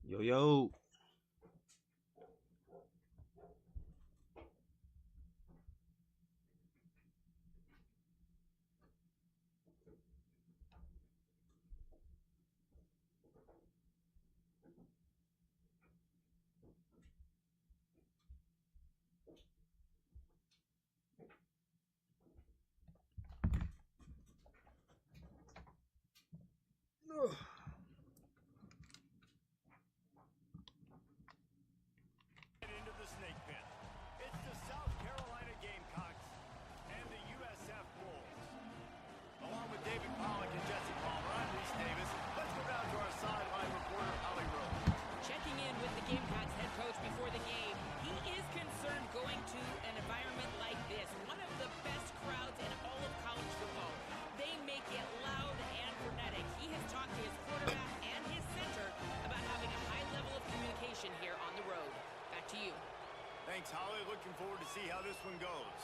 Yo, yo. Into the snake pit. It's the South Carolina Gamecocks and the USF Bulls. Along with David Pollock and Jesse Palmer, I'm Reese Davis. Let's go down to our sideline reporter, Holly Rowe. Checking in with the Gamecocks head coach before the game. He is concerned going to an environment like this. One of the best crowds in all of college football. They make it loud and frenetic. He has talked to his quarterback and his center about having a high level of communication here on the road. Back to you. Thanks, Holly. Looking forward to see how this one goes.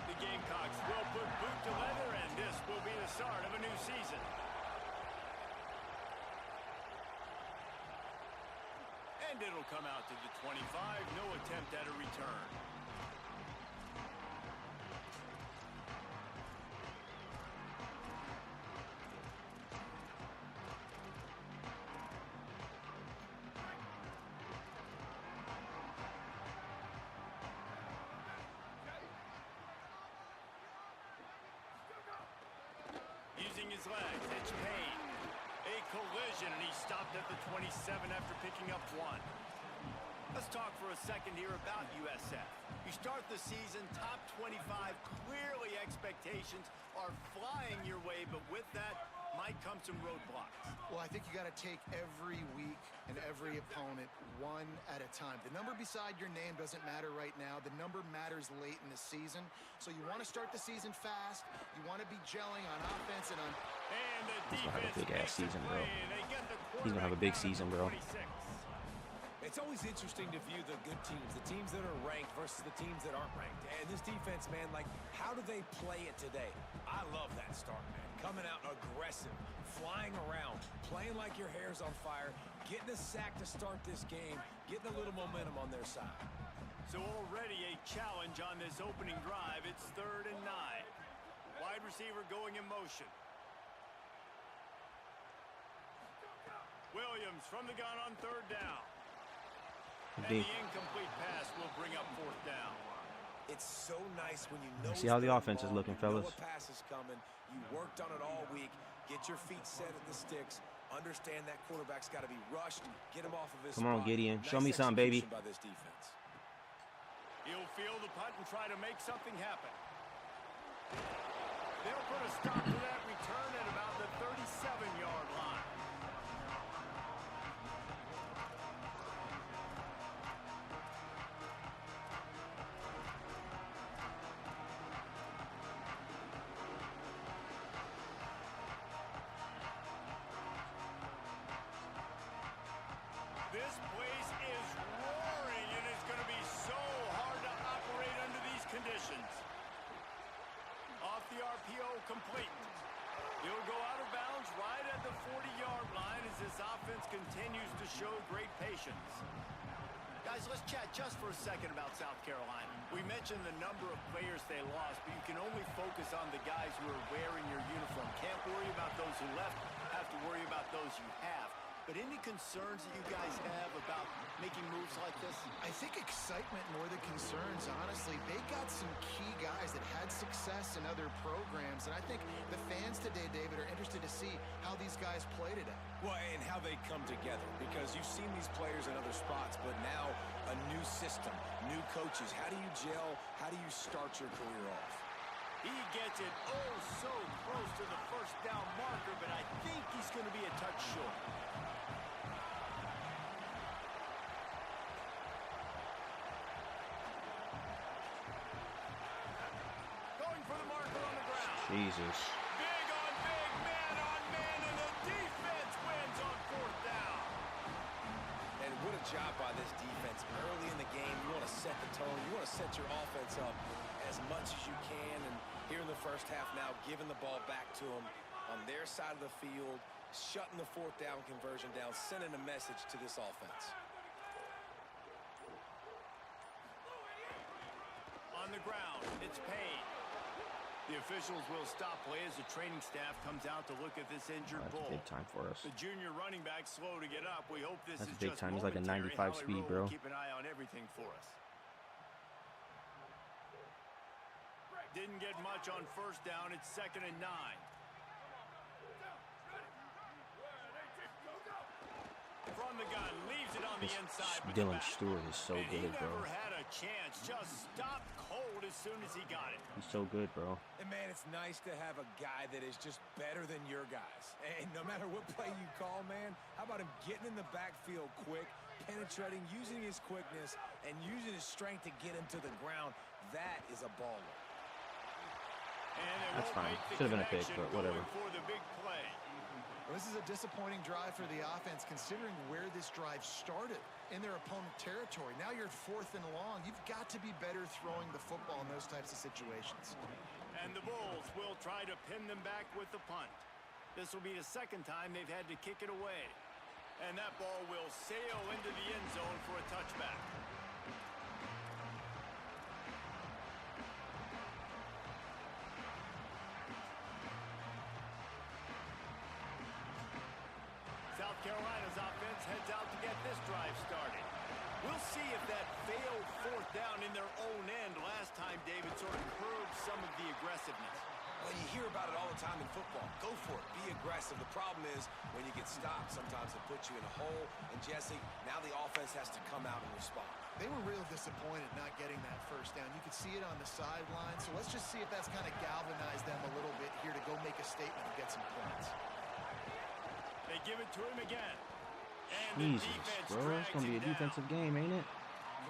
The Gamecocks will put boot to leather, and this will be the start of a new season. And it'll come out to the 25. No attempt at a return. Using his legs, it's Payne. A collision, and he stopped at the 27 after picking up one. Let's talk for a second here about USF. You start the season top 25. Clearly expectations are flying your way, but with that might come some roadblocks. Well, I think you got to take every week and every opponent one at a time. The number beside your name doesn't matter right now. The number matters late in the season. So you want to start the season fast. You want to be gelling on offense and on... And the He's gonna have a defense big ass season, bro. They get the He's gonna have a big season, bro. 26. It's always interesting to view the good teams, the teams that are ranked versus the teams that aren't ranked. And this defense, man, like, how do they play it today? I love that start, man. Coming out aggressive, flying around, playing like your hair's on fire, getting a sack to start this game, getting a little momentum on their side. So already a challenge on this opening drive. It's 3rd and 9. Wide receiver going in motion. Williams from the gun on 3rd down. And the incomplete pass will bring up 4th down. It's so nice when you know. See how the offense is looking, fellas. You know a pass is coming. You worked on it all week. Get your feet set at the sticks. Understand that quarterback's got to be rushed. Get him off of his Come on, spot. Gideon. Nice Show me something, baby. execution by this defense. He'll field the punt and try to make something happen. They'll put a stop to that return at about the 37-yard line. This place is roaring, and it's going to be so hard to operate under these conditions. Off the RPO, complete. He'll go out of bounds right at the 40-yard line as this offense continues to show great patience. Guys, let's chat just for a second about South Carolina. We mentioned the number of players they lost, but you can only focus on the guys who are wearing your uniform. Can't worry about those who left, have to worry about those you have. But any concerns that you guys have about making moves like this? I think excitement more than concerns, honestly. They got some key guys that had success in other programs, and I think the fans today, David, are interested to see how these guys play today. Well, and how they come together, because you've seen these players in other spots, but now a new system, new coaches. How do you gel? How do you start your career off? He gets it oh so close to the 1st down marker, but I think he's going to be a touch short. Going for the marker on the ground. Jesus. Big on big, man on man, and the defense wins on 4th down. And What a job by this defense. Early in the game, you want to set the tone. You want to set your offense up as much as you can. And here in the first half now, giving the ball back to them on their side of the field, shutting the fourth down conversion down, sending a message to this offense. On the ground, it's Payne. The officials will stop play as the training staff comes out to look at this injured bull. That's big time for us. The junior running back slow to get up. We hope this That's is big just time. He's like a momentary. 95 Howie speed, Rowe will bro. Keep an eye on everything for us. Didn't get much on first down. It's 2nd and 9. From the gun, leaves it on the inside. Dylan Stewart is so good, bro. He never had a chance. Just stopped cold as soon as he got it. He's so good, bro. And, man, it's nice to have a guy that is just better than your guys. And no matter what play you call, man, how about him getting in the backfield quick, penetrating, using his quickness, and using his strength to get him to the ground? That is a baller. That's fine. Should have been a pick, but whatever. For the big play. Well, this is a disappointing drive for the offense, considering where this drive started in their opponent territory. Now you're at 4th and long. You've got to be better throwing the football in those types of situations. And the Bulls will try to pin them back with the punt. This will be the 2nd time they've had to kick it away. And that ball will sail into the end zone for a touchback. South Carolina's offense heads out to get this drive started. We'll see if that failed 4th down in their own end last time, David, sort of curbed some of the aggressiveness. Well, you hear about it all the time in football. Go for it. Be aggressive. The problem is when you get stopped, sometimes it puts you in a hole. And, Jesse, now the offense has to come out and respond. They were real disappointed not getting that first down. You could see it on the sideline. So let's just see if that's kind of galvanized them a little bit here to go make a statement and get some points. They give it to him again. And Jesus, bro. It's going to be a defensive game, ain't it?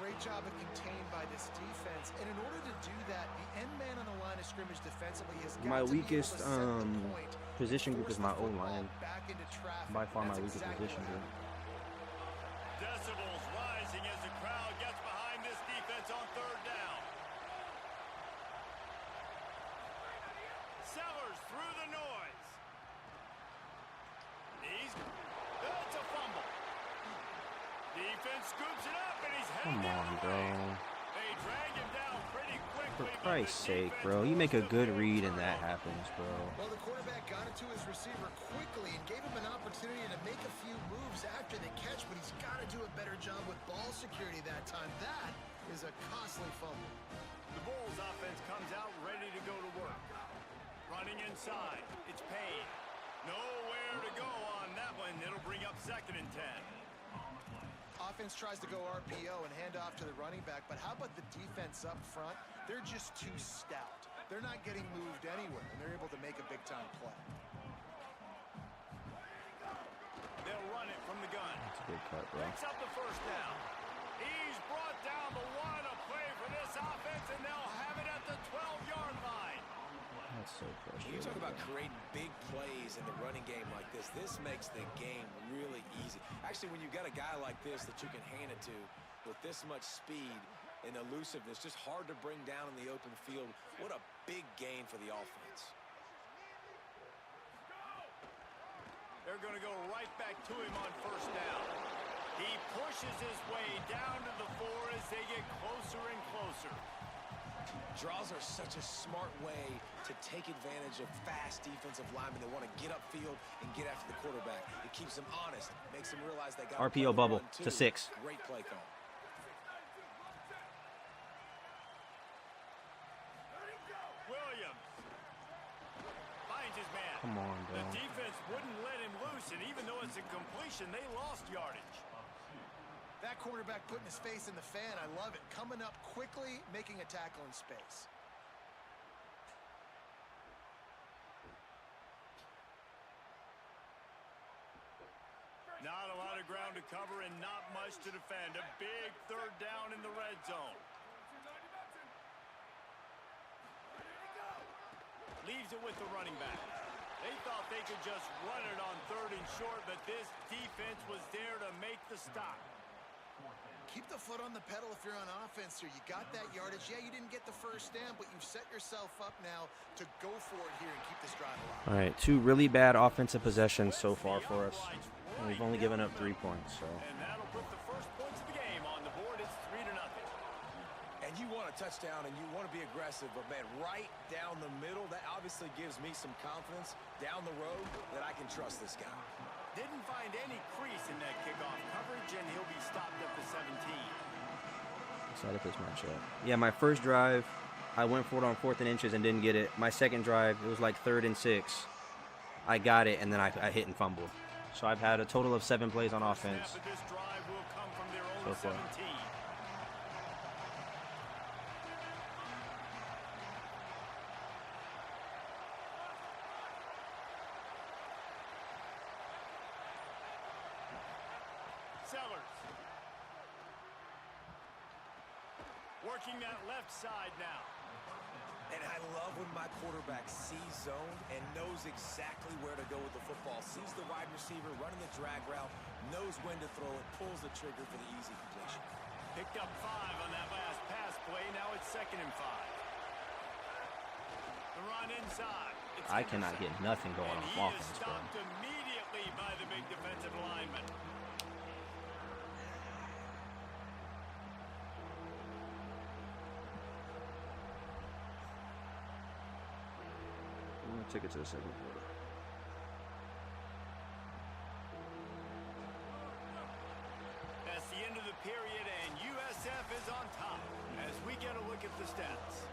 Great job of contained by this defense. And in order to do that, the end man on the line of scrimmage defensively has got My to be able weakest to set the point, position group is my force the O-line. football back into traffic. By far my That's weakest exactly position what group. Decibels rising as the crowd gets behind this defense on 3rd down. Sellers through the noise. That's a fumble. Defense scoops it up and he's heading Come on, bro. They drag him down pretty quickly. For Christ's sake, bro. You make a good read and that happens, bro. Well, the quarterback got it to his receiver quickly and gave him an opportunity to make a few moves after the catch, but he's got to do a better job with ball security that time. That is a costly fumble. The Bulls offense comes out ready to go to work. Running inside. It's Payne. Nowhere to go on that one. It'll bring up 2nd and 10. Offense tries to go RPO and hand off to the running back, but how about the defense up front? They're just too stout. They're not getting moved anywhere, and they're able to make a big-time play. They'll run it from the gun. That's a good cut, bro. Picks up the 1st down. He's brought down the one a play for this offense, and they'll have it at the 12-yard line. That's so frustrating. You talk about creating big plays in the running game like this. This makes the game really easy. Actually, when you've got a guy like this that you can hand it to with this much speed and elusiveness, just hard to bring down in the open field. What a big gain for the offense. They're going to go right back to him on 1st down. He pushes his way down to the 4 as they get closer and closer. Draws are such a smart way to take advantage of fast defensive linemen. They want to get upfield and get after the quarterback. It keeps them honest, makes them realize they got RPO bubble to 6. Great play call. Williams finds his man. Come on, bro. The defense wouldn't let him loose, and even though it's a completion, they lost yardage. That quarterback putting his face in the fan, I love it. Coming up quickly, making a tackle in space. Not a lot of ground to cover and not much to defend. A big 3rd down in the red zone. Leaves it with the running back. They thought they could just run it on 3rd and short, but this defense was there to make the stop. Keep the foot on the pedal if you're on offense here. You got that yardage. Yeah, you didn't get the first down, but you've set yourself up now to go for it here and keep this drive alive. All right, 2 really bad offensive possessions so far for us. And we've only given up 3 points. So. And that'll put the first points of the game on the board. It's 3-0. And you want a touchdown and you want to be aggressive, but man, right down the middle, that obviously gives me some confidence down the road that I can trust this guy. Didn't find any crease in that kickoff coverage, and he'll be stopped at the 17. Excited for this matchup. Yeah, my first drive, I went for it on 4th and inches and didn't get it. My second drive, it was like 3rd and 6. I got it, and then I hit and fumbled. So I've had a total of 7 plays on offense This drive will come from their own so far. 17. Sellers. Working that left side now. And I love when my quarterback sees zone and knows exactly where to go with the football. Sees the wide receiver running the drag route, knows when to throw it, pulls the trigger for the easy completion. Picked up 5 on that last pass play. Now it's 2nd and 5. The run inside. It's I cannot get nothing going and on he offense, is bro. stopped immediately by the big defensive lineman. I'm gonna take it to the second quarter. That's the end of the period, and USF is on top as we get a look at the stats.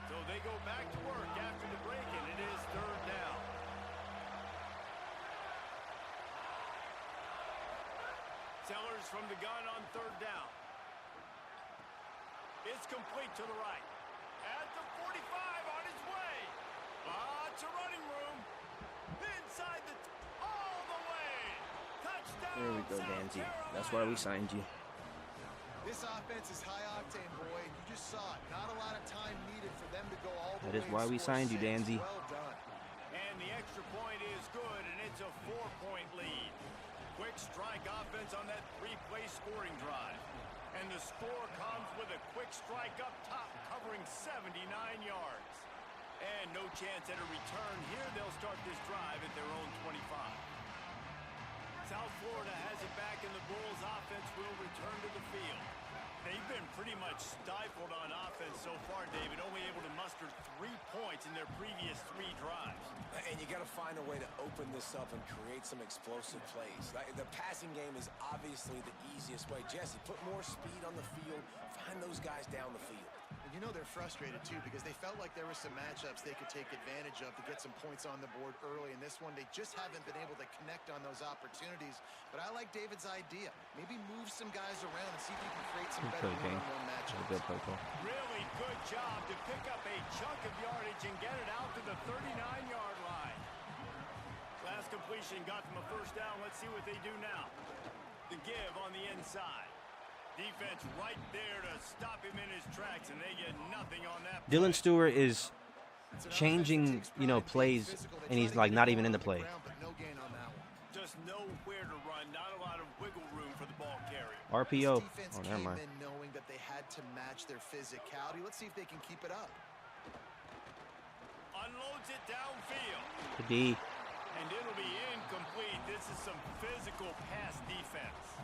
So they go back to work after the break, and it is 3rd down. Sellers from the gun on 3rd down. It's complete to the right. At the 45 on his way. Lots of running room. Inside the all the way. Touchdown. There we go, South Danzy. Carolina. That's why we signed you. This offense is high octane, boy. You just saw it. Not a lot of time needed for them to go all the way. That is why we and score signed you, 6. Danzy. Well done. And the extra point is good, and it's a 4-point lead. Quick strike offense on that 3-play scoring drive. And the score comes with a quick strike up top, covering 79 yards. And no chance at a return here. They'll start this drive at their own 25. South Florida has it back, and the Bulls offense will return to the field. They've been pretty much stifled on offense so far, David, only able to muster 3 points in their previous 3 drives. And you got to find a way to open this up and create some explosive plays. The passing game is obviously the easiest way. Jesse, put more speed on the field. Find those guys down the field. And you know they're frustrated, too, because they felt like there were some matchups they could take advantage of to get some points on the board early. In this one, they just haven't been able to connect on those opportunities. But I like David's idea. Maybe move some guys around and see if he can create some better one-on-one matchups. Good play call. Really good job to pick up a chunk of yardage and get it out to the 39-yard line. Last completion got them a first down. Let's see what they do now. The give on the inside. Defense right there to stop him in his tracks, and they get nothing on that play. Dylan Stewart is changing, plays, and he's like not even in the play. Just nowhere to run, not a lot of wiggle room for the ball carrier. RPO. Defense Oh, never mind. came in knowing that they had to match their physicality. Let's see if they can keep it up. Unloads it downfield. The D. And it'll be incomplete. This is some physical pass defense.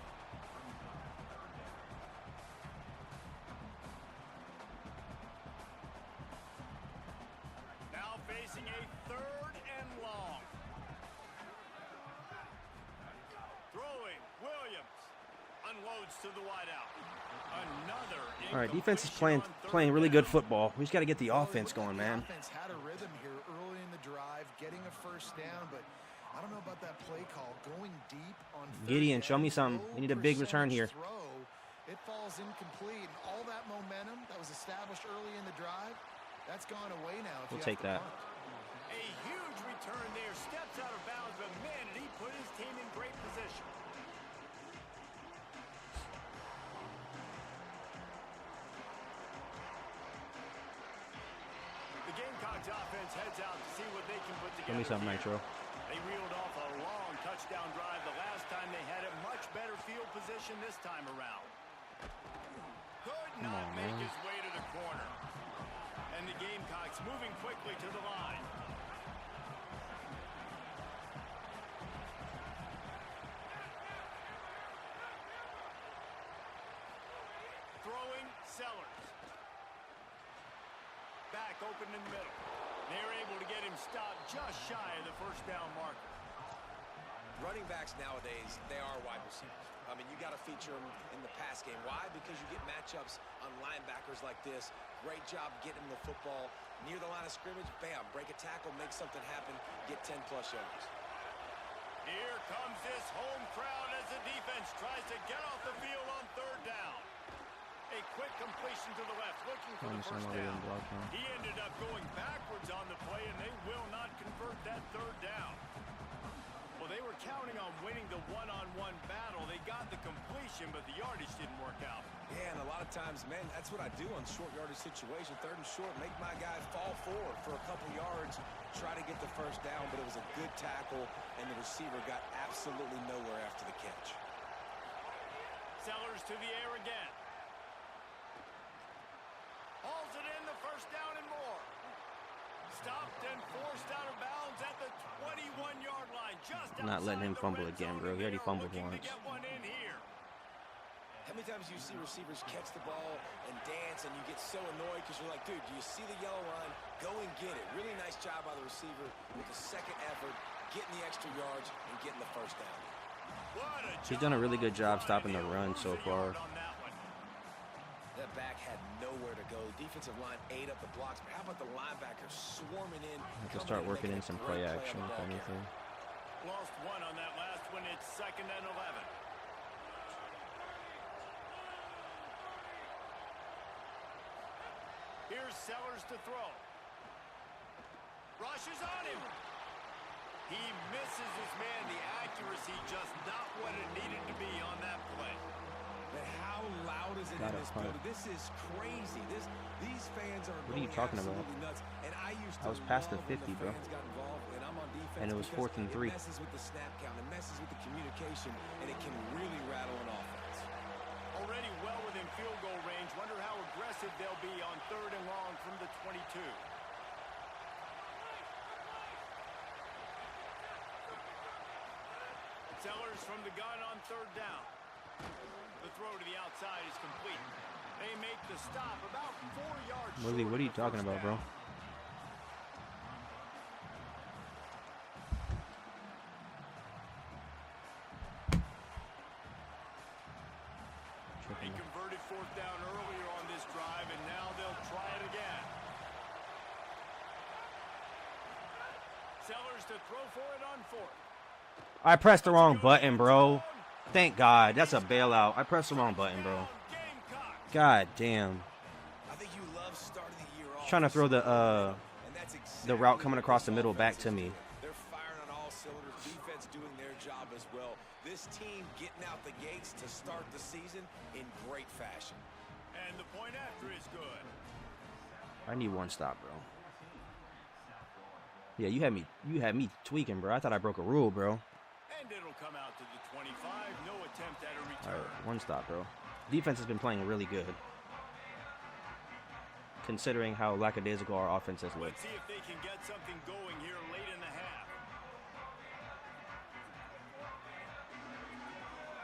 Now facing a 3rd and long. Throwing, Williams. Unloads to the wideout. Another. All right, defense is playing really good football. We just got to get the offense going, man. The offense had a rhythm here early in the drive, getting a first down, but I don't know about that play call. Going deep on Gideon, show me something. We need a big return here. Throw, it falls incomplete. And all that momentum that was established early in the drive, that's gone away now. We'll take that. A huge return there. Steps out of bounds, but man, did he put his team in great position. Vikings offense heads out to see what they can put together. Give me some here. nitro. They reeled off a long touchdown drive the last time they had it. Much better field position this time around. Could not make his way to the corner. And the Gamecocks moving quickly to the line. Throwing Sellers. Back open in the middle. They're able to get him stopped just shy of the first down marker. Running backs nowadays, they are wide receivers. I mean, you got to feature them in the pass game. Why? Because you get matchups on linebackers like this. Great job getting the football near the line of scrimmage. Bam, break a tackle, make something happen, get 10-plus yards. Here comes this home crowd as the defense tries to get off the field on third down. A quick completion to the left, looking for the first down. He ended up going backwards on the play, and they will not convert that third down. Well, they were counting on winning the one-on-one battle. They got the completion, but the yardage didn't work out. Yeah, and a lot of times, man, that's what I do on short yardage situation. Third and short, make my guy fall forward for a couple yards, try to get the first down, but it was a good tackle, and the receiver got absolutely nowhere after the catch. Sellers to the air again. Hauls it in, the first down and more. Stopped and forced out of bounds at the 21-yard line. Just I'm not letting him fumble again, bro. He already fumbled once. How many times do you see receivers catch the ball and dance, and you get so annoyed because you're like, dude, do you see the yellow line? Go and get it. Really nice job by the receiver with the second effort, getting the extra yards and getting the first down. He's done a really good job stopping the run so far. That back had nowhere to go. The defensive line ate up the blocks, but how about the linebackers swarming in? I have to start working in some play action, if anything. Lost one on that last one. It's 2nd and 11. Here's Sellers to throw. Rushes on him. He misses his man. The accuracy just not what it needed to be on that play. But how loud is it in this building? This is crazy. These fans are what are you talking about? nuts. And I was past the 50, bro. And it was 4th and 3. It messes with the snap count. It messes with the communication, and it can really rattle an offense. Already well within field goal range. Wonder how aggressive they'll be on 3rd and long from the 22. Sellers from the gun on 3rd down. The throw to the outside is complete. They make the stop about 4 yards. Willie, what are you talking about, bro? They converted 4th down earlier on this drive, and now they'll try it again. Sellers to throw for it on 4th. I pressed the wrong button, bro. Thank God. That's a bailout. I pressed the wrong button, bro. God damn. I think you love starting the year off. Trying to throw the route coming across the middle back to me. They're firing on all cylinders. Defense doing their job as well. This team getting out the gates to start the season in great fashion. And the point after is good. I need one stop, bro. Yeah, you had me tweaking, bro. I thought I broke a rule, bro. And it'll come out to the 25. No attempt at a return. All right, one stop, bro. Defense has been playing really good, considering how lackadaisical our offense has looked. Let's see if they can get something going here late in the half.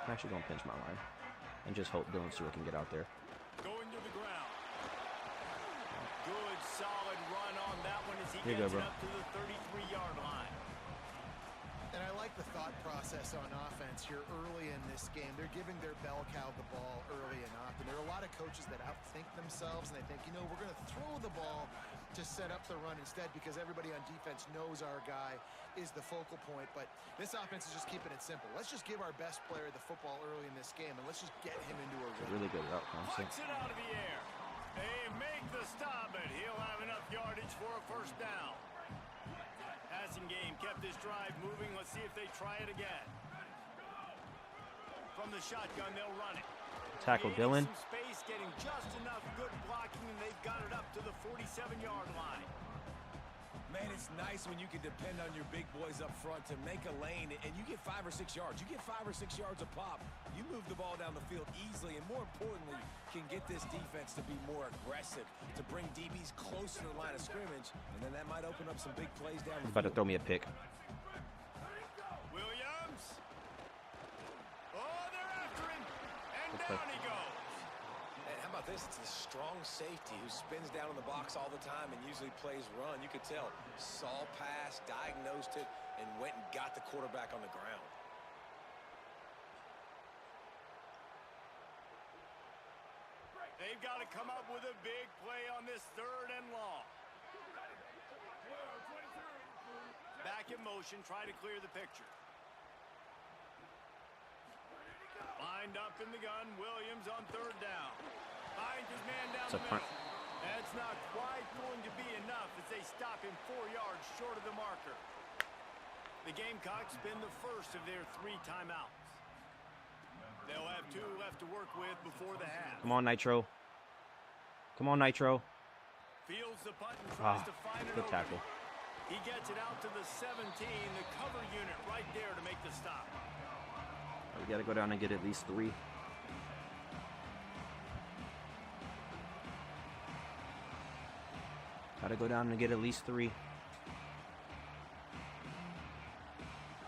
I'm actually gonna pinch my line and just hope Dylan Stewart can get out there. Going to the ground. Good solid run on that one as he Here you gets go, it bro. up to the 33-yard line. And I like the thought process on offense here early in this game. They're giving their bell cow the ball early and often. There are a lot of coaches that outthink themselves, and they think, you know, we're going to throw the ball to set up the run instead because everybody on defense knows our guy is the focal point. But this offense is just keeping it simple. Let's just give our best player the football early in this game, and let's just get him into a rhythm. Really good route Flicks concept. it out of the air. They make the stop, and he'll have enough yardage for a first down. Passing game kept this drive moving. Let's see if they try it again. From the shotgun, they'll run it. Tackle Creating Dylan. some space, getting just enough good blocking, and they've got it up to the 47-yard line. Man, it's nice when you can depend on your big boys up front to make a lane, and you get 5 or 6 yards. You get 5 or 6 yards a pop. You move the ball down the field easily, and more importantly, can get this defense to be more aggressive, to bring DBs close to the line of scrimmage, and then that might open up some big plays down the He's about to field. throw me a pick. Williams. Oh, they're after him. And down he goes. And how about this? It's a strong safety who spins down in the box all the time and usually plays run. You could tell. Saw pass, diagnosed it, and went and got the quarterback on the ground. They've got to come up with a big play on this 3rd and long. Back in motion, try to clear the picture. Lined up in the gun, Williams on 3rd down. Finds his man down the middle. That's not quite going to be enough as they stop him 4 yards short of the marker. The Gamecocks spend the first of their 3 timeouts. They'll have 2 left to work with before the half. Come on, Nitro. Come on, Nitro. Fields the punt and tries to find an good tackle. opening. He gets it out to the 17, the cover unit right there to make the stop. We got to go down and get at least 3. Got to go down and get at least 3.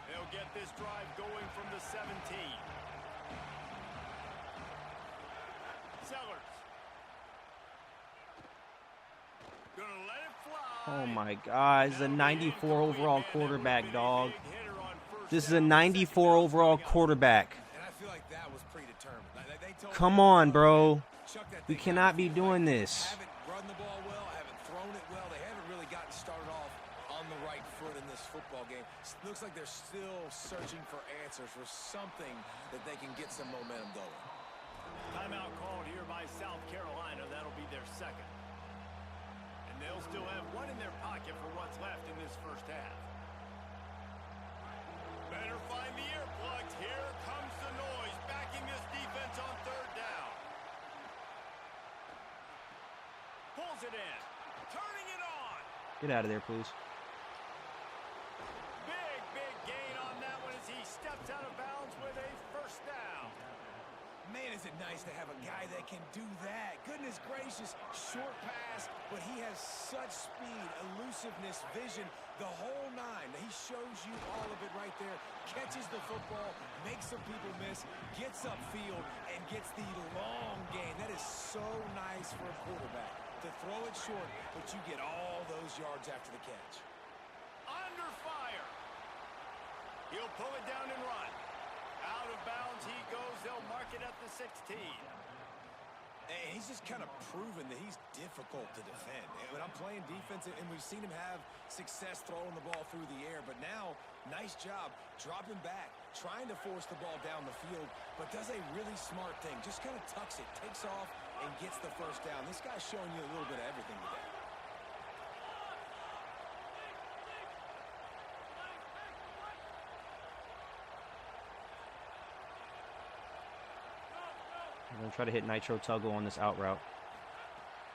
They'll get this drive going from the 17. Sellers. Gonna let it fly. Oh my God, this is a 94 overall quarterback, dog. This is a 94 overall quarterback. And I feel like that was predetermined. They told Come on, bro. Chuck that We thing cannot out. be doing this. Haven't run the ball well, haven't thrown it well. They haven't really gotten started off on the right foot in this football game. Looks like they're still searching for answers, for something that they can get some momentum going. Timeout called here by South Carolina. That'll be their 2nd. And they'll still have 1 in their pocket for what's left in this first half. Better find the earplugs. Here comes the noise, backing this defense on 3rd down. Pulls it in. Turning it on. Get out of there, please. Big gain on that one as he steps out of bounds with a 1st down. Man, is it nice to have a guy that can do that. Goodness gracious, short pass, but he has such speed, elusiveness, vision, the whole 9. He shows you all of it right there, catches the football, makes some people miss, gets upfield, and gets the long gain. That is so nice for a quarterback, to throw it short, but you get all those yards after the catch. Under fire. He'll pull it down and run. Out of bounds he goes. They'll mark it at the 16. And he's just kind of proven that he's difficult to defend. And when I'm playing defense, and we've seen him have success throwing the ball through the air, but now, nice job dropping back, trying to force the ball down the field, but does a really smart thing. Just kind of tucks it, takes off, and gets the 1st down. This guy's showing you a little bit of everything today. I'm going to try to hit Nitro Tuggle on this out route.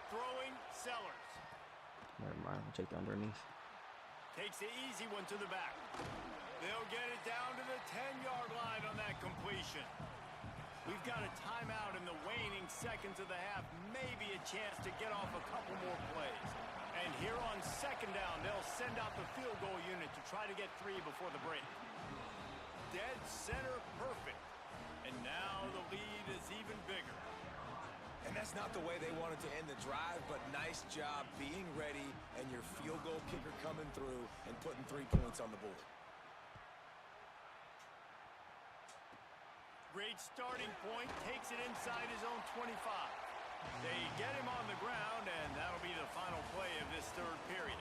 Throwing Sellers. Never mind. I'll take the underneath. Takes the easy one to the back. They'll get it down to the 10-yard line on that completion. We've got a timeout in the waning seconds of the half. Maybe a chance to get off a couple more plays. And here on 2nd down, they'll send out the field goal unit to try to get 3 before the break. Dead center perfect. And now the lead is even bigger. And that's not the way they wanted to end the drive, but nice job being ready and your field goal kicker coming through and putting 3 points on the board. Great starting point, takes it inside his own 25. They get him on the ground, and that'll be the final play of this 3rd period.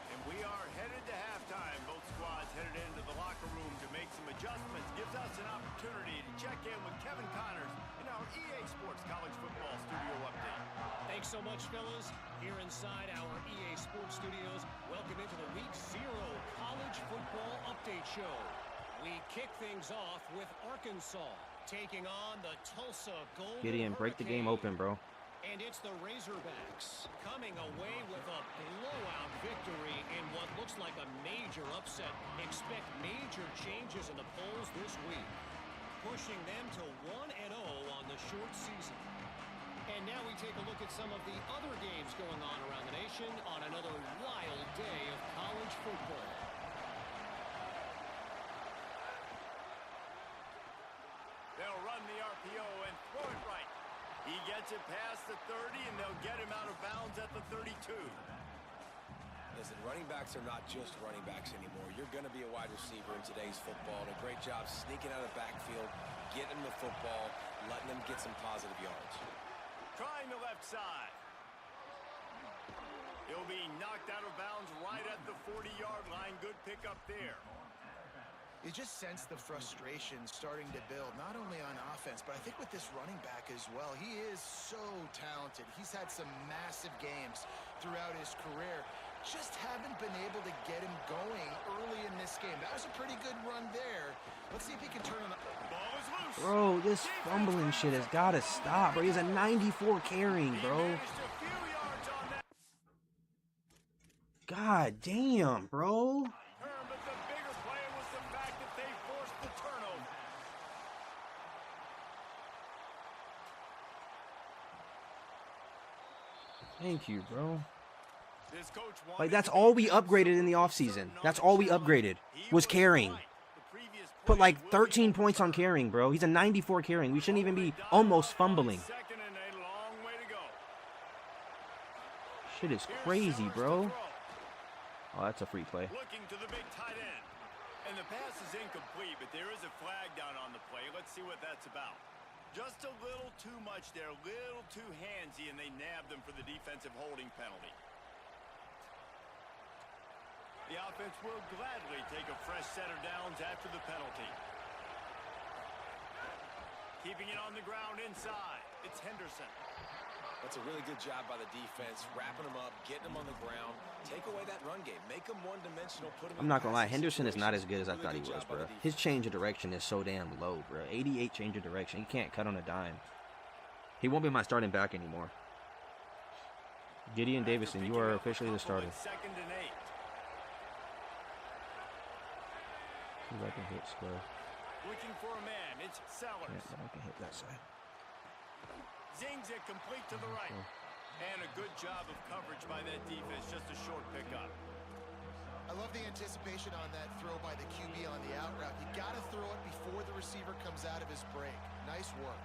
And we are headed to halftime. Both squads headed into the locker room to make some adjustments. Gives us an opportunity to check in with Kevin Connors in our EA Sports College Football Studio Update. Thanks so much, fellas. Here inside our EA Sports Studios, welcome into the Week 0 College Football Update Show. We kick things off with Arkansas taking on the Tulsa Golden Gideon, break the game open, bro. And it's the Razorbacks coming away with a blowout victory in what looks like a major upset. Expect major changes in the polls this week, pushing them to 1-0 on the short season. And now we take a look at some of the other games going on around the nation on another wild day of college football. They'll run the RPO and throw it right. He gets it past the 30, and they'll get him out of bounds at the 32. Listen, running backs are not just running backs anymore. You're going to be a wide receiver in today's football. And a great job sneaking out of the backfield, getting the football, letting them get some positive yards. Trying the left side. He'll be knocked out of bounds right at the 40-yard line. Good pickup there. You just sense the frustration starting to build, not only on offense, but I think with this running back as well. He is so talented. He's had some massive games throughout his career. Just haven't been able to get him going early in this game. That was a pretty good run there. Let's see if he can turn on the Ball is loose. Bro, this fumbling shit has got to stop, bro. He's a 94 carrying, He bro. managed a few yards on that God damn, bro. turn, but the bigger play was the fact that they forced the turnover. Thank you, bro. This coach wanted Like, that's to all be we upgraded in the offseason. That's all we upgraded was carrying. Put like 13 points on carrying, bro. He's a 94 carrying. We shouldn't even be almost fumbling. Second and a long way to go. Shit is Here's crazy, Sellers to bro. throw. Oh, that's a free play. Looking to the big tight end. And the pass is incomplete, but there is a flag down on the play. Let's see what that's about. Just a little too much there, a little too handsy, and they nabbed him for the defensive holding penalty. The offense will gladly take a fresh set of downs after the penalty. Keeping it on the ground inside. It's Henderson. That's a really good job by the defense, wrapping them up, getting them on the ground. Take away that run game. Make them one-dimensional. Put them I'm in not gonna lie, passing Henderson is not as good as I situations. thought he Really good was, job by bro. the defense. His change of direction is so damn low, bro. 88 change of direction. He can't cut on a dime. He won't be my starting back anymore. Gideon Davison, you are officially the starter. Second and 8. See if I can hit square. Looking for a man. It's Sellers. Yeah, but I can hit that side. Zings it complete to the right. And a good job of coverage by that defense. Just a short pickup. I love the anticipation on that throw by the QB on the out route. You got to throw it before the receiver comes out of his break. Nice work.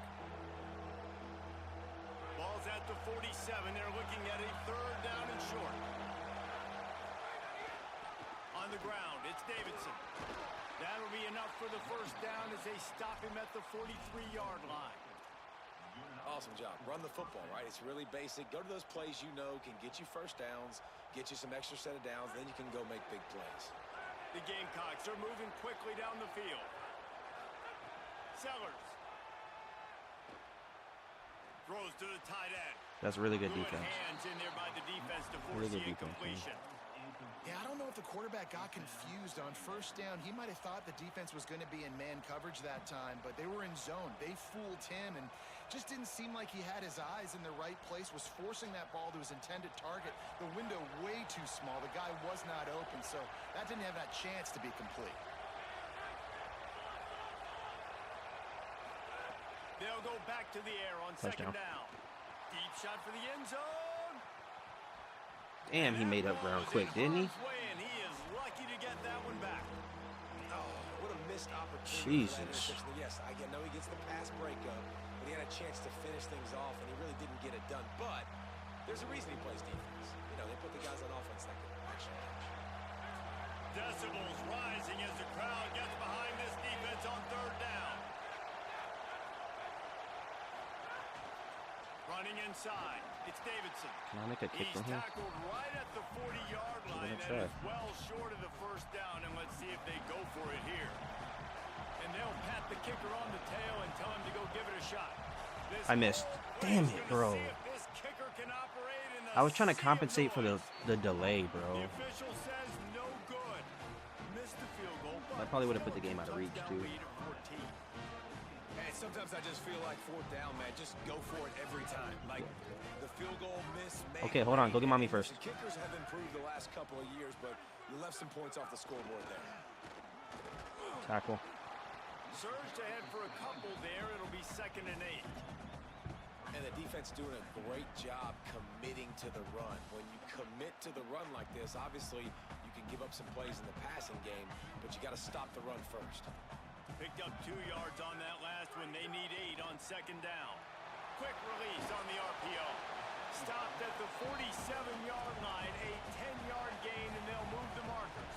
Ball's at the 47. They're looking at a third down and short. On the ground, it's Davidson. That'll be enough for the first down as they stop him at the 43-yard line. Awesome job. Run the football, right? It's really basic. Go to those plays you know can get you first downs, get you some extra set of downs, then you can go make big plays. The Gamecocks are moving quickly down the field. Sellers. Throws to the tight end. That's really good Good defense. hands in there by the defense to force Really the good defense, incompletion. Yeah, I don't know if the quarterback got confused on first down. He might have thought the defense was going to be in man coverage that time, but they were in zone. They fooled him and just didn't seem like he had his eyes in the right place, was forcing that ball to his intended target. The window way too small. The guy was not open, so that didn't have that chance to be complete. They'll go back to the air on Touchdown. second down. Deep shot for the end zone. Damn, he made up ground quick, didn't he? And he is lucky to get that one back. Oh, what a missed opportunity. for that Jesus. interception. Yes, I know he gets the pass breakup, but he had a chance to finish things off, and he really didn't get it done. But there's a reason he plays defense. You know, they put the guys on offense that can actually catch. Decibels rising as the crowd gets behind this defense on third down. Running inside, it's Davidson. Can I make a kick He's from here? tackled right at the 40-yard line. gonna That try. is well short of the first down, and let's see if they go for it here. And they'll pat the kicker on the tail and tell him to go give it a shot. This I missed. Damn it, bro. See if this kicker can operate in the I was trying to sea of compensate for noise. the delay, The bro. official says no good. Missed the field goal. I probably would have put the game out of reach, too. And it's Sometimes I just feel like fourth down, man. Just go for it every time. Like the field goal miss. Okay, hold on. Go get mommy first. The kickers have improved the last couple of years, but you left some points off the scoreboard there. Tackle. Surge to head for a couple there. It'll be 2nd and 8. And the defense doing a great job committing to the run. When you commit to the run like this, obviously you can give up some plays in the passing game, but you got to stop the run first. Picked up 2 yards on that last one. They need 8 on 2nd down. Quick release on the RPO. Stopped at the 47-yard line. A 10-yard gain, and they'll move the markers.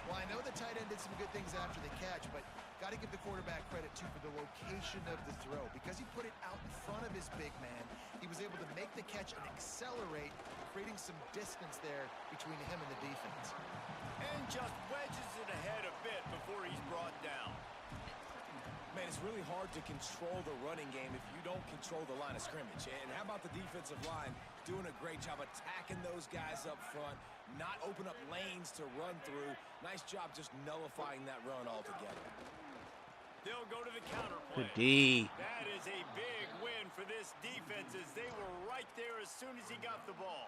Well, I know the tight end did some good things after the catch, but got to give the quarterback credit, too, for the location of the throw. Because he put it out in front of his big man, he was able to make the catch and accelerate, creating some distance there between him and the defense. And just wedges it ahead a bit before he's brought down. Man, it's really hard to control the running game if you don't control the line of scrimmage. And how about the defensive line doing a great job attacking those guys up front, not open up lanes to run through. Nice job just nullifying that run altogether. They'll go to the counter play. Good D. That is a big win for this defense as they were right there as soon as he got the ball.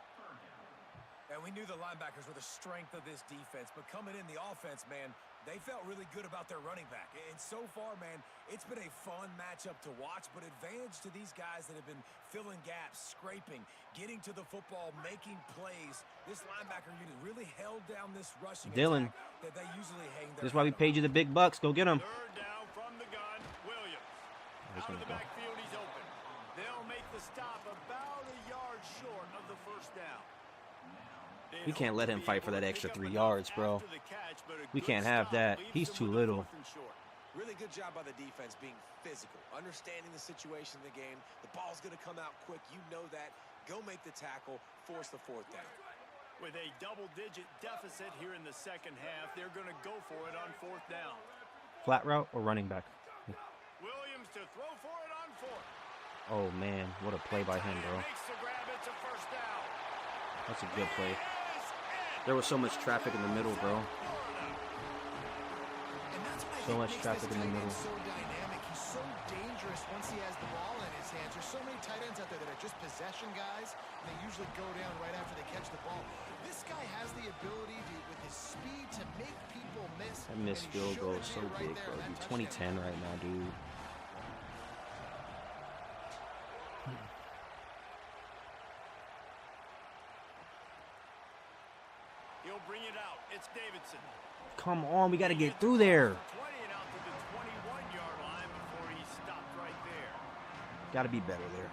And we knew the linebackers were the strength of this defense, but coming in the offense, man, they felt really good about their running back. And so far, man, it's been a fun matchup to watch, but advantage to these guys that have been filling gaps, scraping, getting to the football, making plays. This linebacker unit really held down this rushing Dylan, attack that they usually hang their this is why we hat paid you the big bucks. Go get him. 3rd down from the gun. Williams. Out of the backfield, he's open. They'll make the stop about a yard short of the 1st down. We can't let him fight for that extra 3 yards, bro. We can't have that. He's too little. Really good job by the defense being physical, understanding the situation of the game. The ball's going to come out quick. You know that. Go make the tackle, force the 4th down. With a double-digit deficit here in the 2nd half, they're going to go for it on 4th down. Flat route or running back? Williams to throw for it on 4th. Oh, man. What a play by him, bro. Makes the grab. It's a 1st down. That's a good play. There was so much traffic in the middle, bro. So much traffic in the middle. So dynamic. He's so dangerous once he has the ball in his hands. There's so many tight ends out there that are just possession guys, and they usually go down right after they catch the ball. This guy has the ability to, with his speed, to make people miss. That missed field goal is so big, bro. Dude, 2010 right now, dude. He'll bring it out. It's Davidson. Come on, we got to get through there. 20 and out to the 21-yard line before he stopped right there. Got to be better there.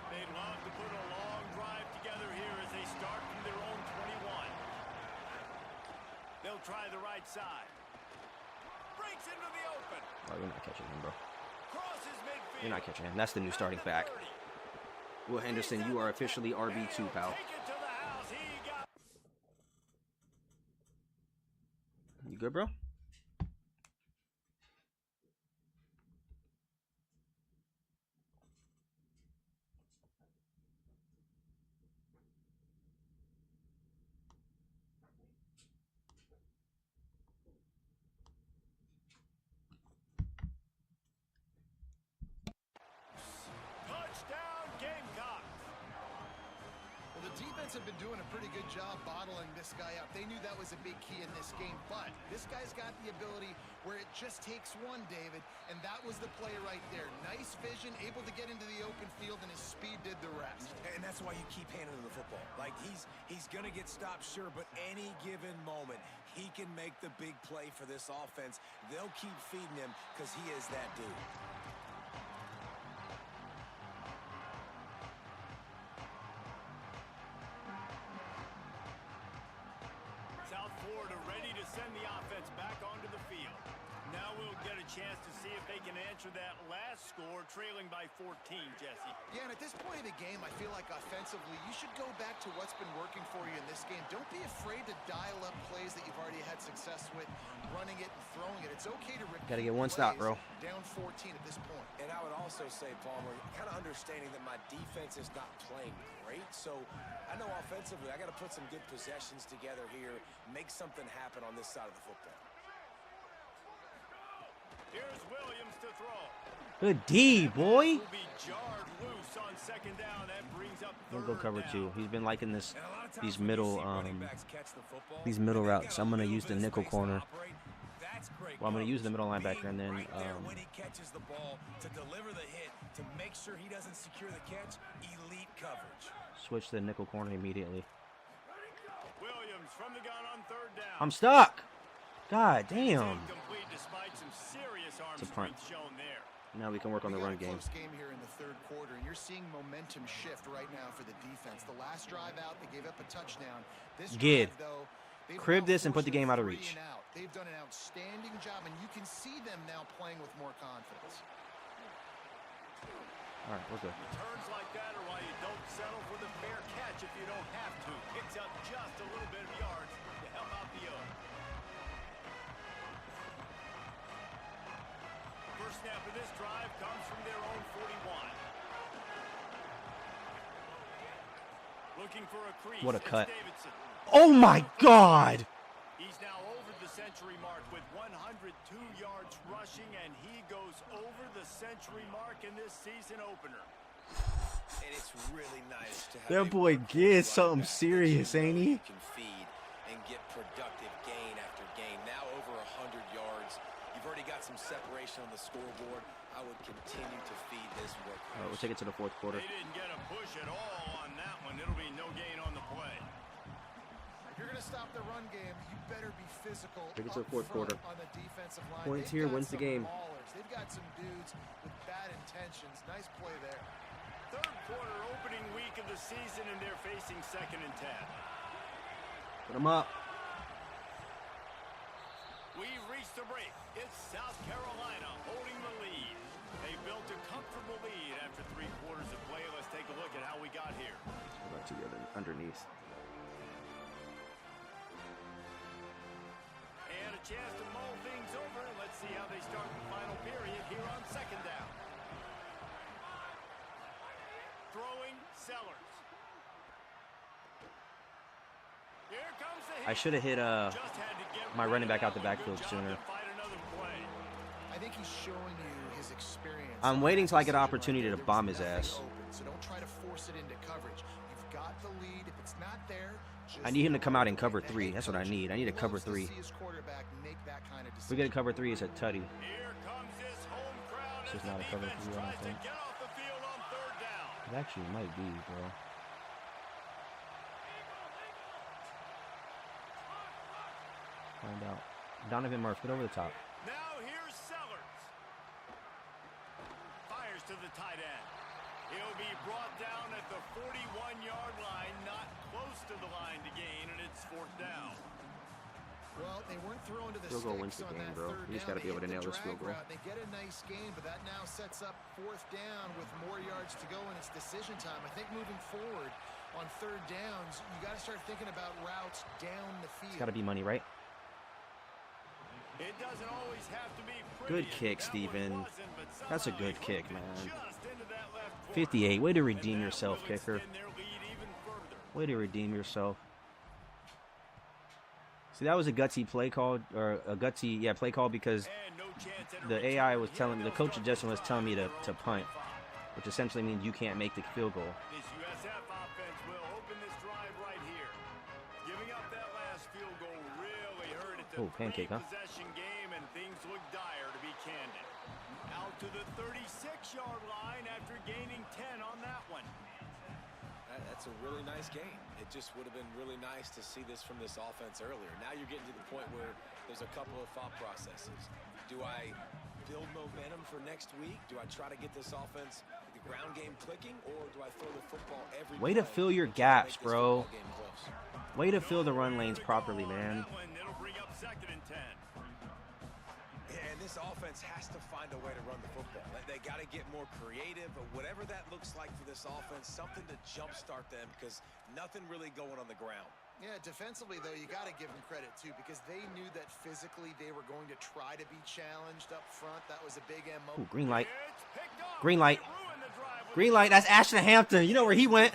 They'd love to put a long drive together here as they start from their own 21. They'll try the right side. Breaks into the open. Oh, you're not catching him, bro. Crosses midfield. You're not catching him. That's the new starting back. Will Henderson, you are officially RB2, pal. Take it to the house. He got... You good, bro? Touchdown, Gamecocks. Well, the defense have been doing a pretty good job bottling this guy up. They knew that was a big key in this game, but this guy's got the ability where it just takes one, David, and that was the play right there. Nice vision, able to get into the open field, and his speed did the rest. And that's why you keep handing him the football. Like, he's going to get stopped, sure, but any given moment, he can make the big play for this offense. They'll keep feeding him because he is that dude. South Florida ready to send the offense back onto the field. Now we'll get a chance to see if they they can answer that last score, trailing by 14, Jesse. Yeah, and at this point of the game, I feel like offensively, you should go back to what's been working for you in this game. Don't be afraid to dial up plays that you've already had success with, running it and throwing it. It's okay to repeat. Gotta get one stop, bro. Down 14 at this point. And I would also say, Palmer, kind of understanding that my defense is not playing great. So I know offensively, I got to put some good possessions together here, make something happen on this side of the football. Here's Williams to throw. Good D, boy. Will be jarred loose on second down. That brings up We'll go cover down. 2. He's been liking this, And a lot of times these when you middle, see running backs catch the football, these middle and they've routes. got I'm a gonna little use the bit of nickel space to corner. operate. That's great Well, I'm gonna use the middle coverage. linebacker and then Being right there when he catches the ball to deliver the hit to make sure he doesn't secure the catch. Elite coverage. switch to the nickel corner immediately. Williams from the gun on third down. I'm stuck. God damn. Incomplete despite some serious arm It's a punt. strength shown there. Now we can work on the We got run a game. close game here in the third quarter, and you're seeing momentum shift right now for the defense. The last drive out, they gave up a touchdown. This Good. drive, though, they've Crib now this and put the forced game out of three reach. and out. They've done an outstanding job, and you can see them now playing with more confidence. All right, we're good. Returns like that are why you don't settle for the fair catch if you don't have to. Picks up just a little bit of yards to help out the O. First snap of this drive comes from their own 41. Looking for a crease. What a It's cut. Davidson. Oh my God. He's now over the century mark with 102 yards rushing, and he goes over the century mark in this season opener. And it's really nice to have That a boy workhorse gets running something back that serious, you know ain't he? you can feed and get productive gain after gain. Now over 100 yards. You've already got some separation on the scoreboard. I would continue to feed this All right, workhorse. we'll take it to the fourth quarter. They didn't get a push at all on that one. It'll be no gain on the play. If you're going to stop the run game, you better be physical. Take it to the up fourth front quarter. on the defensive line. Points They've here, got wins the some game. maulers. They've got some dudes with bad intentions. Nice play there. Third quarter opening week of the season, and they're facing 2nd and 10. Put him up. We've reached the break. It's South Carolina holding the lead. They built a comfortable lead after 3 quarters of play. Let's take a look at how we got here. Go back to the other underneath. And a chance to mull things over. Let's see how they start the final period here on 2nd down. Throwing Sellers. Here comes the hit. I should have hit Just had to get my running back out the rid of that backfield one. Good job sooner. to fight another play. I think he's showing you his experience. I'm on waiting that till I get an decision opportunity right to there. bomb There his was ass. nothing open, so don't try to force it into coverage. You've got the lead. If it's not there, just I need him to come out and throw cover it. The 3. head That's what I coach need. I need a cover loves to 3. see his quarterback make that kind of If we get a decision. cover 3, it's a tutty. Here comes this home crowd This as is the not a cover defense 3, I don't tries to think. get off the field on 3rd down. It actually might be, bro. Find out. Donovan Murphy, get over the top. Now here's Sellers. Fires to the tight end. He'll be brought down at the 41-yard line, not close to the line to gain, and it's 4th down. Well, they weren't thrown to the Field goal wins sticks the on game, that bro. third You just down. gotta be They able to hit nail the this field drag goal. route. They get a nice gain, but that now sets up 4th down with more yards to go, and it's decision time. I think moving forward on 3rd downs, you got to start thinking about routes down the field. It's got to be money, right? It doesn't always have to be Good pretty. kick, That one Steven. wasn't, but That's a somehow good he kick, hooked it man. just into that left corner. 58. Way to And redeem that yourself, will kicker. extend their lead even further. Way to redeem yourself. See, that was a gutsy play call, or a gutsy, play call because And no chance at a the return. AI was Here telling, the they'll coach start Justin was the telling me drive to from punt, 45. which essentially means you can't make the field goal. This USF offense will open this drive right here. Giving up that last field goal really hurt it. Oh, pancake, huh? Possession game, and things look dire, to be candid. Out to the 36-yard line after gaining 10 on that one. That's a really nice game. It just would have been really nice to see this from this offense earlier. Now you're getting to the point where there's a couple of thought processes. Do I build momentum for next week? Do I try to get this offense, the ground game clicking, or do I throw the football every Way to play fill your and try to gaps, make this bro. football game close? Way to fill the run lanes properly, On man. that one, it'll bring up 2nd and 10. And this This offense has to find a way to run the football. They got to get more creative, but whatever that looks like for this offense, something to jumpstart them because nothing really going on the ground. Yeah, defensively, though, you got to give them credit, too, because they knew that physically they were going to try to be challenged up front. That was a big MO. Ooh, green light. Green light. Green light. That's Ashton Hampton. You know where he went.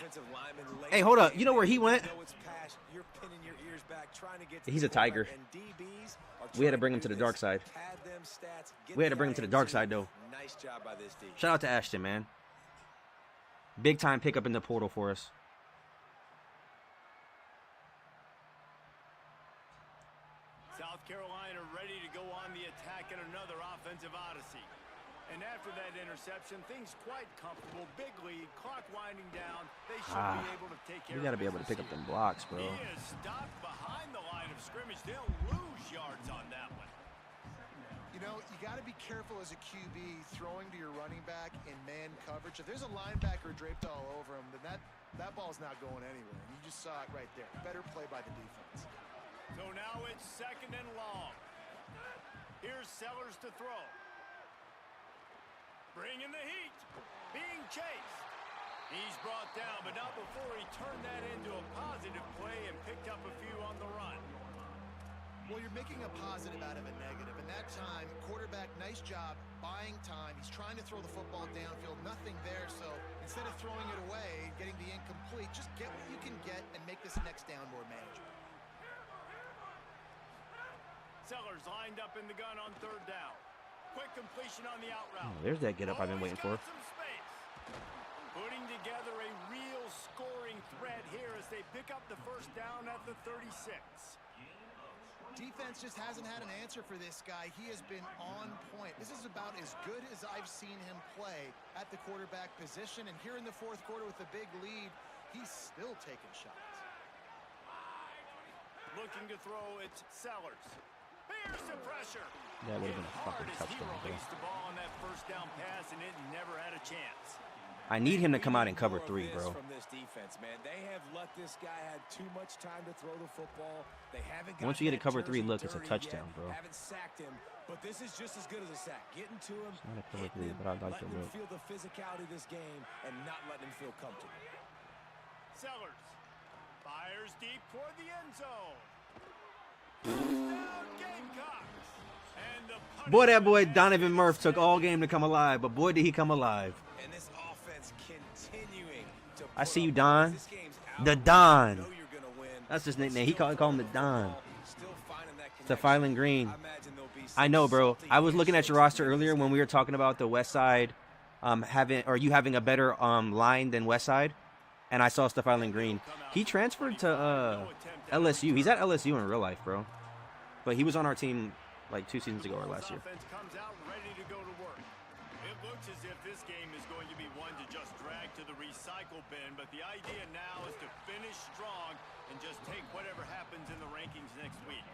Hey, hold up. You know where he went? He's a Tiger. We had to bring him to the dark side. We had to bring him to the dark side, though. Nice job by this defense. Shout out to Ashton, man. Big time pickup in the portal for us. South Carolina ready to go on the attack in another offensive odyssey. And after that interception, things quite comfortable. Big lead, clock winding down. They should be able to take care of it. You got to be able to pick up them blocks, bro. He is stopped behind the line of scrimmage. They'll lose yards on that one. You know, you got to be careful as a QB throwing to your running back in man coverage. If there's a linebacker draped all over him, then that ball's not going anywhere. And you just saw it right there. Better play by the defense. So now it's 2nd and long. Here's Sellers to throw. Bringing the heat. Being chased. He's brought down, but not before he turned that into a positive play and picked up a few on the run. Well, you're making a positive out of a negative. And that time, quarterback, nice job, buying time. He's trying to throw the football downfield. Nothing there, so instead of throwing it away, getting the incomplete, just get what you can get and make this next down more manageable. Sellers lined up in the gun on 3rd down. Quick completion on the out route. Oh, there's that get up I've been waiting for. Putting together a real scoring threat here as they pick up the 1st down at the 36. Defense just hasn't had an answer for this guy. He has been on point. This is about as good as I've seen him play at the quarterback position. And here in the 4th quarter with a big lead, he's still taking shots. Looking to throw, it's Sellers. Here's the pressure. That would have been a fucking touchdown, bro. Released the ball on that 1st down pass, and it never had a chance. I need him to come out and cover 3, bro. From this defense, man. They have let this guy have too much time to throw the football. They haven't got Once you get to cover 3, look, it's a touchdown, bro. Haven't sacked him, but this is just as good as a sack. Getting to him, It's not a cover 3, but I'd like to look. feel the physicality of this game and not letting him feel comfortable. Sellers fires deep toward the end zone. Down Gamecocks. And the Boy, that boy Donovan Murph took all game to come alive, but boy, did he come alive. And this offense continuing to I see you, Don. The Don. That's his nickname. He called him the Don. Stephen Green. I know, bro. I was looking at your roster earlier when we were talking about the West Side having a better line than West Side, and I saw Stephen Green. He transferred to LSU. He's at LSU in real life, bro. But he was on our team like 2 seasons ago or last year. Offense comes out ready to go to work. It looks as if this game is going to be one to just drag to the recycle bin, but the idea now is to finish strong and just take whatever happens in the rankings next week.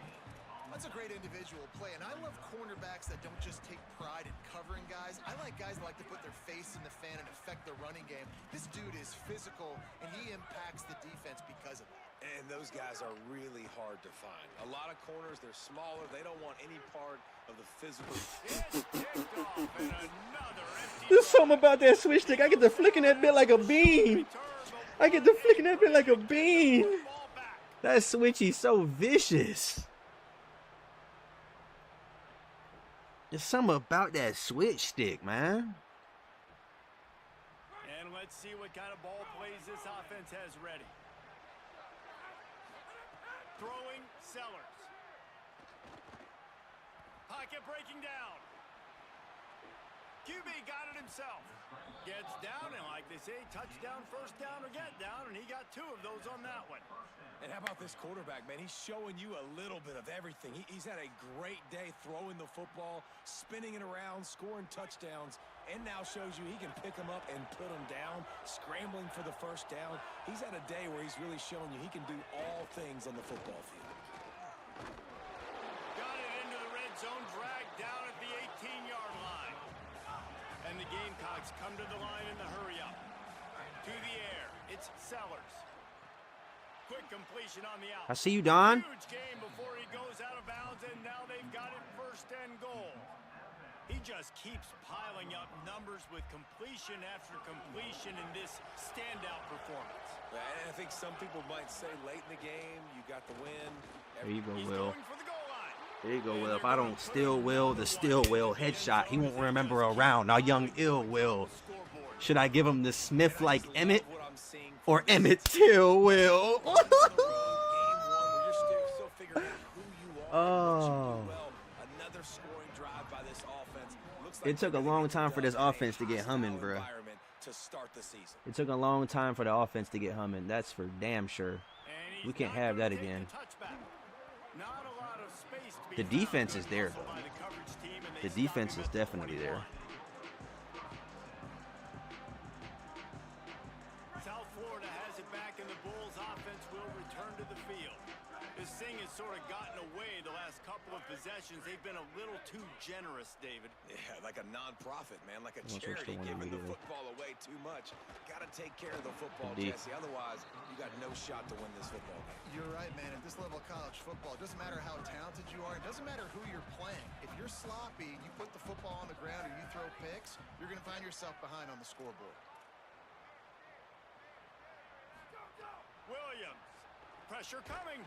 That's a great individual play, and I love cornerbacks that don't just take pride in covering guys. I like guys that like to put their face in the fan and affect the running game. This dude is physical, and he impacts the defense because of that. And those guys are really hard to find. A lot of corners, they're smaller. They don't want any part of the physical. It's picked off and another empty. There's something about that switch stick. I get to flicking that bit like a bean. I get to flicking that bit like a bean. That switchy's so vicious. There's something about that switch stick, man. And let's see what kind of ball plays this offense has ready. Throwing Sellers. Pocket breaking down. QB got it himself. Gets down, and like they say, touchdown, 1st down, or get down, and he got 2 of those on that one. And how about this quarterback, man? He's showing you a little bit of everything. He's had a great day throwing the football, spinning it around, scoring touchdowns, and now shows you he can pick them up and put them down, scrambling for the 1st down. He's had a day where he's really showing you he can do all things on the football field. Got it into the red zone, dragged down at the 18-yard line. And the Gamecocks come to the line in the hurry-up. To the air, it's Sellers. Quick completion on the out. I see you, Don. Huge game before he goes out of bounds, and now they've got it 1st and goal. He just keeps piling up numbers with completion after completion in this standout performance. And I think some people might say late in the game, you got the win. There you go, He's Will. going for the goal line. There you go, And Will. If they're I gonna don't put steal him Will, number the one steal Will into the end headshot, he zone won't as they remember just keep around. Now, young piling ill points Will. on the scoreboard. Should I give him the Smith like And I just Emmett love what I'm seeing from or this Emmett team. Till Will? Game one where you're still figuring out who you are and what you do well. Another scoring drive by this offense. Looks like It took a they're gonna long get time for this done in a offense to get hostile humming, bruh. environment to start the season. It took a long time for the offense to get humming. That's for damn sure. And he's We can't not have gonna that take again. the touchback. Not a lot of space to be The found. defense is Good there, hustle though. by the coverage team, and they The stop defense him is at the definitely there. 21. South Florida has it back, and the Bulls offense will return to the field. This thing has sort of gotten away the last couple of possessions. They've been a little too generous, David. Yeah, like a non-profit, man, like a I'll switch to charity, one giving the immediately. football away too much. Got to take care of the football, D. Jesse. Otherwise, you got no shot to win this football game. You're right, man. At this level of college football, it doesn't matter how talented you are. It doesn't matter who you're playing. If you're sloppy, you put the football on the ground or you throw picks, you're going to find yourself behind on the scoreboard. Williams. Pressure coming.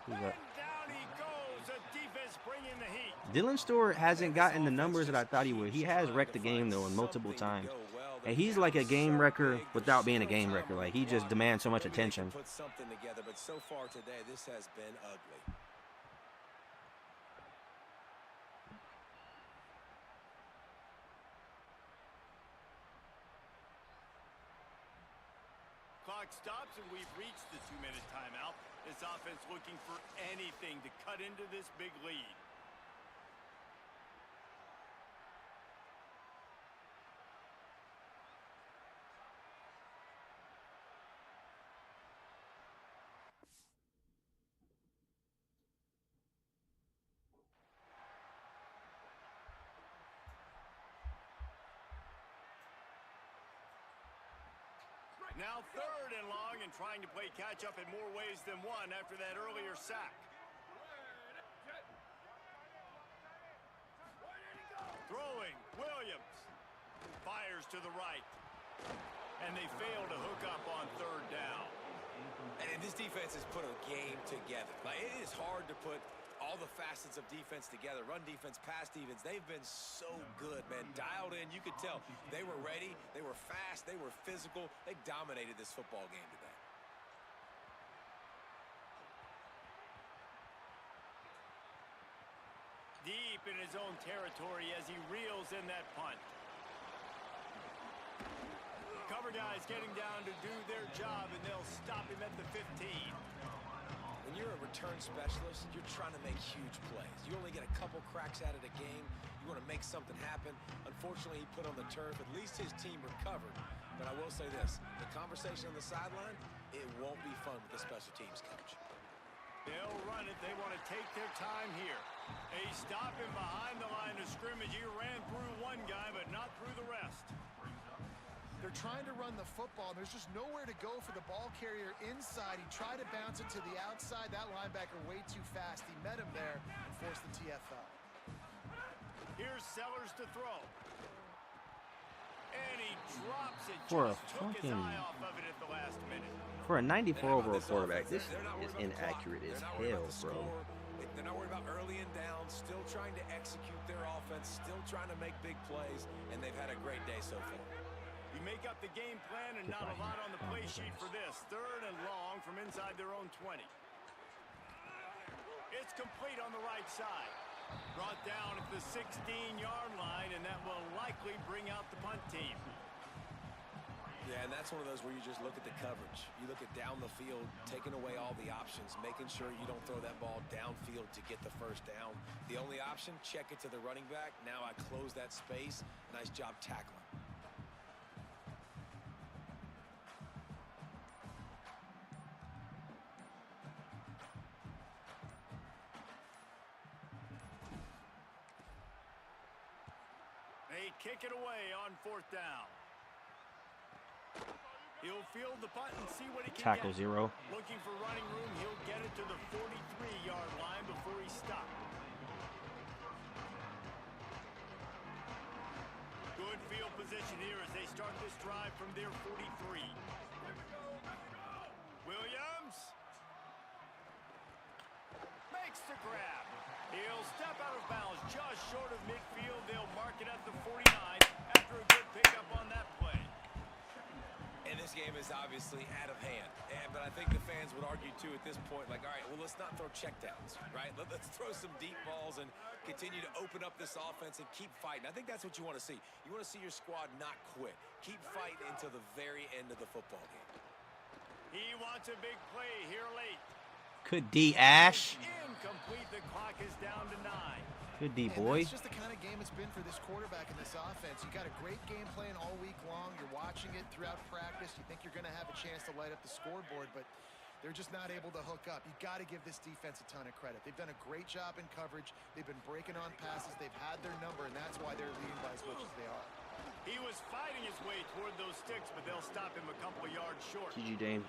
Who's And that? down he goes. The defense bringing the heat. Dylan Stewart hasn't gotten the numbers that I thought he would. He has wrecked the game, though, multiple times. And he's like a game wrecker without being a game wrecker. Like, he just demands so much Maybe they can attention. Put something together, but so far today, this has been ugly. Clock stops, and we've reached the 2-minute timeout. This offense looking for anything to cut into this big lead. Now 3rd and long, and trying to play catch-up in more ways than one after that earlier sack. Throwing, Williams. Fires to the right. And they fail to hook up on 3rd down. And this defense has put a game together. Like, it is hard to put all the facets of defense together. Run defense, pass defense. They've been so good, man. Dialed in. You could tell they were ready. They were fast. They were physical. They dominated this football game today. Deep in his own territory as he reels in that punt. Cover guys getting down to do their job, and they'll stop him at the 15. When you're a return specialist, you're trying to make huge plays. You only get a couple cracks at it a game. You want to make something happen. Unfortunately, he put on the turf. At least his team recovered. But I will say this, the conversation on the sideline, it won't be fun with the special teams coach. They'll run it. They want to take their time here. They stop him behind the line of scrimmage. He ran through one guy, but not through the rest. They're trying to run the football. There's just nowhere to go for the ball carrier inside. He tried to bounce it to the outside. That linebacker way too fast. He met him there and forced the TFL. Here's Sellers to throw. And he drops it. For a Just took his fucking- eye off of it at the last minute. For a 94 And how about overall this quarterback, offense? this They're not is worried about the clock. inaccurate as They're not worried hell, about the bro. score. They're not worried about early and down, still trying to execute their offense, still trying to make big plays, and they've had a great day so far. You make up the game plan and not a lot on the play sheet for this. 3rd and long from inside their own 20. It's complete on the right side. Brought down at the 16-yard line, and that will likely bring out the punt team. Yeah, and that's one of those where you just look at the coverage. You look at down the field, taking away all the options, making sure you don't throw that ball downfield to get the 1st down. The only option, check it to the running back. Now I close that space. Nice job tackling. They kick it away on 4th down. He'll field the punt and see what he can Tackle get. 0. Looking for running room. He'll get it to the 43-yard line before he stopped. Good field position here as they start this drive from their 43. Williams makes the grab. He'll step out of bounds just short of midfield. They'll mark it at the 49 after a good pickup on that play. And this game is obviously out of hand. But I think the fans would argue, too, at this point, like, all right, well, let's not throw checkdowns, right? Let's throw some deep balls and continue to open up this offense and keep fighting. I think that's what you want to see. You want to see your squad not quit. Keep fighting until the very end of the football game. He wants a big play here late. Good D, Ash. Incomplete. The clock is down to 9. Good D, And boy. that's just the kind of game it's been for this quarterback in this offense. You got a great game plan all week long. You're watching it throughout practice. You think you're going to have a chance to light up the scoreboard, but they're just not able to hook up. You got to give this defense a ton of credit. They've done a great job in coverage. They've been breaking on passes. They've had their number, and that's why they're leading by as much as they are. He was fighting his way toward those sticks, but they'll stop him a couple of yards short. GG, Dane.